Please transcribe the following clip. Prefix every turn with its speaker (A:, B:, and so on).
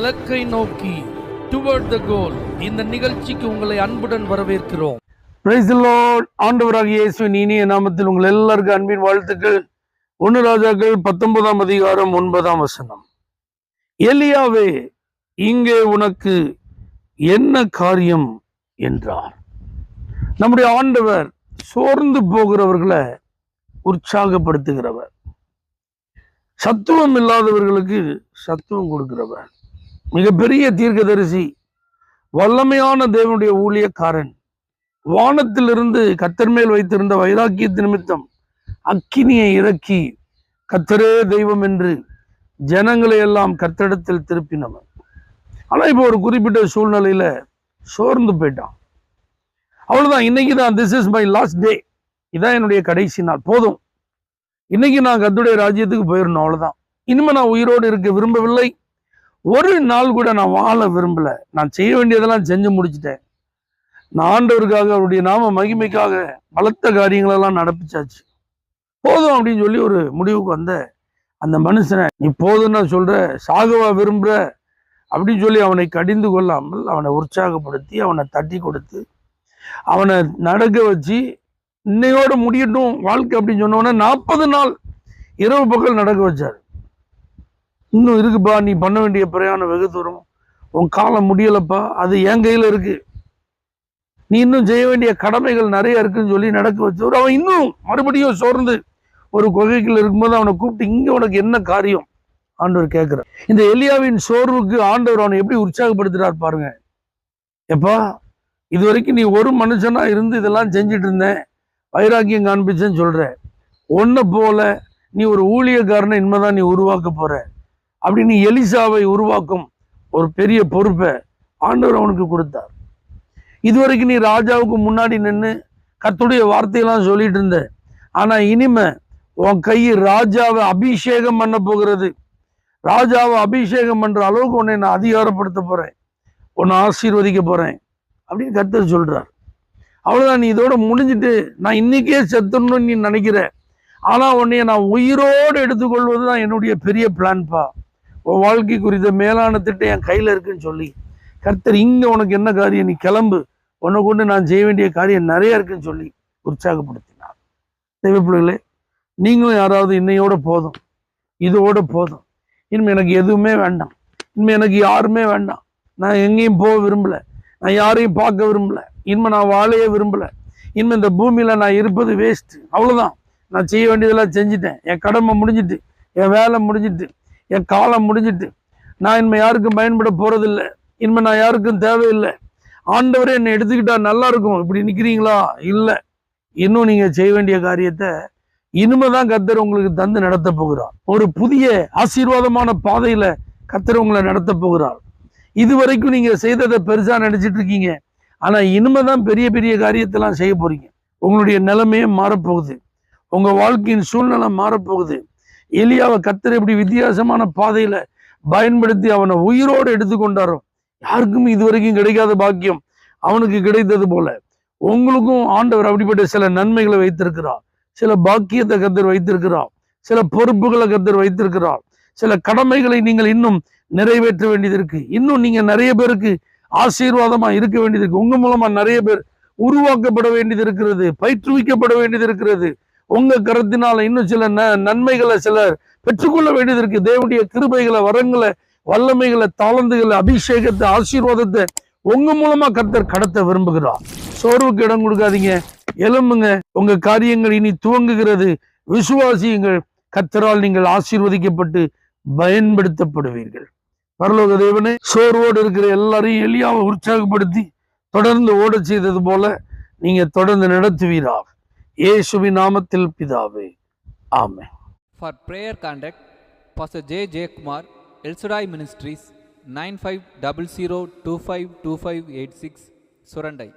A: இலக்கை நோக்கி டுவர்ட் த கோல். இந்த நிகழ்ச்சிக்கு உங்களை அன்புடன் வரவேற்கிறோம்.
B: Praise the Lord. ஆண்டவராகிய இயேசுவின் இனிய நாமத்தில் உங்கள் எல்லாருக்கும் அன்பின் வாழ்த்துக்கள். 1 ராஜாக்கள் 19ஆம் அதிகாரம் 9ஆம் வசனம். எலியாவே, இங்கே உனக்கு என்ன காரியம் என்றார். நம்முடைய ஆண்டவர் சோர்ந்து போகிறவர்களை உற்சாகப்படுத்துகிறவர், சத்துவம் இல்லாதவர்களுக்கு சத்துவம் கொடுக்கிறவர், மிகப்பெரிய தீர்க்கதரிசி, வல்லமையான தேவனுடைய ஊழியக்காரன். வானத்திலிருந்து கர்த்தர் மேல் வைத்திருந்த வைராக்கியத்து நிமித்தம் அக்கினியை இறக்கி கர்த்தரே தெய்வம் என்று ஜனங்களை எல்லாம் கர்த்தரிடத்தில் திருப்பினவன். ஆனால் இப்போ ஒரு குறிப்பிட்ட சூழ்நிலையில சோர்ந்து போயிட்டான். அவ்வளவுதான், இன்னைக்கு தான் this is my last day, இதான் என்னுடைய கடைசி நாள், போதும், இன்னைக்கு நான் கர்த்தருடைய ராஜ்யத்துக்கு போயிடணும், அவ்வளவுதான், இனிமே நான் உயிரோடு இருக்க விரும்பவில்லை, ஒரு நாள் கூட நான் வாழ விரும்பல, நான் செய்ய வேண்டியதெல்லாம் செஞ்சு முடிச்சுட்டேன், நான் ஆண்டவருக்காக அவருடைய நாம மகிமைக்காக பலத்த காரியங்களெல்லாம் நடப்பிச்சாச்சு, போதும் அப்படின்னு சொல்லி ஒரு முடிவுக்கு வந்த அந்த மனுஷனை, நீ போதும்னா சொல்ற, சாகவா விரும்புற அப்படின்னு சொல்லி அவனை கடிந்து கொள்ளாமல் அவனை உற்சாகப்படுத்தி அவனை தட்டி கொடுத்து அவனை நடக்க வச்சு இன்னையோட முடியட்டும் வாழ்க்கை அப்படின்னு சொன்னவன 40 நாள் இரவு பகல் நடக்க வச்சாரு. இன்னும் இருக்குப்பா, நீ பண்ண வேண்டிய பிரயாணம் வெகு தூரம், உன் காலம் முடியலப்பா, அது என் கையில இருக்கு, நீ இன்னும் செய்ய வேண்டிய கடமைகள் நிறைய இருக்குன்னு சொல்லி நடக்க வச்சவர் அவன் இன்னும் மறுபடியும் சோர்ந்து ஒரு குகைக்குள்ள இருக்கும்போது அவனை கூப்பிட்டு, இங்க உனக்கு என்ன காரியம் ஆண்டவர் கேட்கிறார். இந்த எலியாவின் சோர்வுக்கு ஆண்டவர் அவனை எப்படி உற்சாகப்படுத்துறார் பாருங்க. எப்பா, இது வரைக்கும் நீ ஒரு மனுஷனா இருந்து இதெல்லாம் செஞ்சுட்டு இருந்தேன், வைராக்கியம் காண்பிச்சேன்னு சொல்ற, ஒன்ன போல நீ ஒரு ஊழியக்காரனை இனிமேதான் நீ உருவாக்க போற அப்படின்னு எலிசாவை உருவாக்கும் ஒரு பெரிய பொறுப்பை ஆண்டவர் அவனுக்கு கொடுத்தார். இதுவரைக்கும் நீ ராஜாவுக்கு முன்னாடி நின்று கர்த்தருடைய வார்த்தையெல்லாம் சொல்லிட்டு இருந்த, ஆனா இனிமே உன் கை ராஜாவை அபிஷேகம் பண்ண போகிறது, ராஜாவை அபிஷேகம் பண்ற அளவுக்கு உன்னை நான் அதிகாரப்படுத்த போறேன், உன்னை ஆசீர்வதிக்க போறேன் அப்படின்னு கர்த்தர் சொல்றார். அவ்வளவுதான், நீ இதோட முடிஞ்சிட்டு நான் இன்னைக்கே செத்துடணும்னு நீ நினைக்கிற, ஆனா உன்னைய நான் உயிரோடு எடுத்துக்கொள்வதுதான் என்னுடைய பெரிய பிளான்பா, உன் வாழ்க்கை குறித்த மேலான திட்டம் என் கையில இருக்குன்னு சொல்லி கர்த்தர், இங்க உனக்கு என்ன காரியம், நீ கிளம்பு, உன்னை கொண்டு நான் செய்ய வேண்டிய காரியம் நிறைய இருக்குன்னு சொல்லி உற்சாகப்படுத்தினார். தெய்வ பிள்ளைகளே, நீங்களும் யாராவது இன்னையோட போதும், இதோட போதும், இனிமே எனக்கு எதுவுமே வேண்டாம், இனிமே எனக்கு யாருமே வேண்டாம், நான் எங்கேயும் போக விரும்பல, நான் யாரையும் பார்க்க விரும்பல, இனிமே நான் வாழையே விரும்பல, இனிமே இந்த பூமியில நான் இருப்பது வேஸ்ட், அவ்வளவுதான், நான் செய்ய வேண்டியதெல்லாம் செஞ்சுட்டேன், என் கடமை முடிஞ்சிட்டு, என் வேலை முடிஞ்சிட்டு, என் காலம் முடிஞ்சிட்டு, நான் இனிமே யாருக்கும் பயன்பட போறதில்லை, இனிமே நான் யாருக்கும் தேவையில்லை, ஆண்டவரே என்னை எடுத்துக்கிட்டா நல்லா இருக்கும், இப்படி நிக்கிறீங்களா? இல்லை, இன்னும் நீங்க செய்ய வேண்டிய காரியத்தை இனிமேதான் கர்த்தர் உங்களுக்கு தந்து நடத்த போகிறார். ஒரு புதிய ஆசீர்வாதமான பாதையில கர்த்தர் உங்களை நடத்த போகிறார். இதுவரைக்கும் நீங்க செய்ததை பெருசா நினைச்சிட்டு இருக்கீங்க, ஆனா இனிமேதான் பெரிய பெரிய காரியத்தெல்லாம் செய்ய போறீங்க. உங்களுடைய நிலைமையே மாறப்போகுது, உங்க வாழ்க்கையின் சூழ்நிலை மாறப்போகுது. எலியாவை கர்த்தர் எப்படி வித்தியாசமான பாதையில பயன்படுத்தி அவனை உயிரோடு எடுத்துக்கொண்டாரோ, யாருக்கும் இதுவரைக்கும் கிடைக்காத பாக்கியம் அவனுக்கு கிடைத்தது போல உங்களுக்கும் ஆண்டவர் அப்படிப்பட்ட சில நன்மைகளை வைத்திருக்கிறார், சில பாக்கியத்தை கர்த்தர் வைத்திருக்கிறார், சில பொறுப்புகளை கர்த்தர் வைத்திருக்கிறார், சில கடமைகளை நீங்கள் இன்னும் நிறைவேற்ற வேண்டியது இருக்கு, இன்னும் நீங்க நிறைய பேருக்கு ஆசீர்வாதமா இருக்க வேண்டியது இருக்கு, உங்க மூலமா நிறைய பேர் உருவாக்கப்பட வேண்டியது இருக்கிறது, பயிற்றுவிக்கப்பட வேண்டியது இருக்கிறது, உங்க கருத்தினால இன்னும் சில நன்மைகளை சிலர் பெற்றுக்கொள்ள வேண்டியது இருக்கு. தேவனுடைய கிருபைகளை, வரங்களை, வல்லமைகளை, தாளந்துகளை, அபிஷேகத்தை, ஆசீர்வாதத்தை உங்க மூலமா கர்த்தர் கடத்த விரும்புகிறார். சோர்வுக்கு இடம் கொடுக்காதீங்க, எழும்புங்க, உங்க காரியங்கள் இனி துவங்குகிறது, விசுவாசியுங்கள், கர்த்தரால் நீங்கள் ஆசீர்வதிக்கப்பட்டு பயன்படுத்தப்படுவீர்கள். பரலோக தேவனே, சோர்வோடு இருக்கிற எல்லாரையும் எலியாவை உற்சாகப்படுத்தி தொடர்ந்து ஓட செய்தது போல நீங்க தொடர்ந்து நடத்துவீராக, இயேசுவின் நாமத்தில் பிதாவே, ஆமென்.
C: For prayer contact, Pastor J. Kumar, El Shaddai Ministries, 9500252586, Surandai.